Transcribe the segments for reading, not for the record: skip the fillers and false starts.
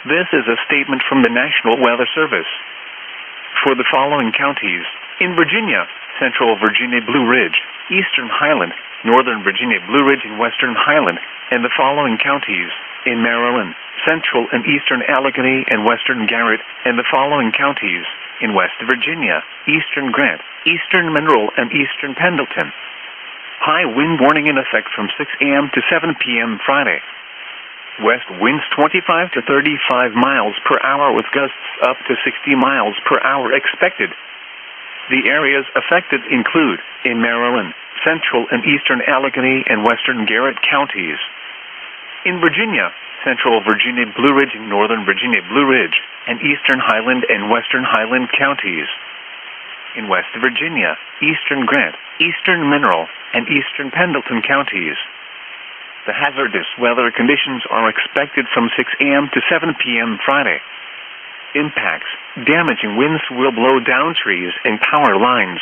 This is a statement from the National Weather Service. For the following counties: in Virginia, Central Virginia Blue Ridge, Eastern Highland, Northern Virginia Blue Ridge and Western Highland, and the following counties: in Maryland, Central and Eastern Allegheny and Western Garrett, and the following counties: in West Virginia, Eastern Grant, Eastern Mineral, and Eastern Pendleton. High wind warning in effect from 6 a.m. to 7 p.m. Friday. West winds 25 to 35 miles per hour with gusts up to 60 miles per hour expected. The areas affected include in Maryland, Central and Eastern Allegheny and Western Garrett counties. In Virginia, Central Virginia Blue Ridge and Northern Virginia Blue Ridge, and Eastern Highland and Western Highland counties. In West Virginia, Eastern Grant, Eastern Mineral, and Eastern Pendleton counties. The hazardous weather conditions are expected from 6 a.m. to 7 p.m. Friday. Impacts: damaging winds will blow down trees and power lines.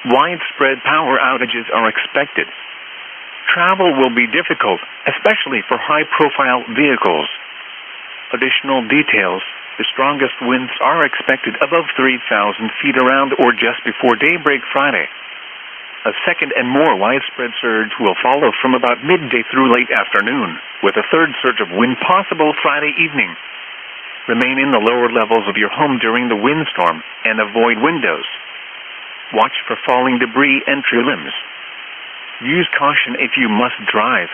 Widespread power outages are expected. Travel will be difficult, especially for high-profile vehicles. Additional details: the strongest winds are expected above 3,000 feet around or just before daybreak Friday. A second and more widespread surge will follow from about midday through late afternoon, with a third surge of wind possible Friday evening. Remain in the lower levels of your home during the windstorm and avoid windows. Watch for falling debris and tree limbs. Use caution if you must drive.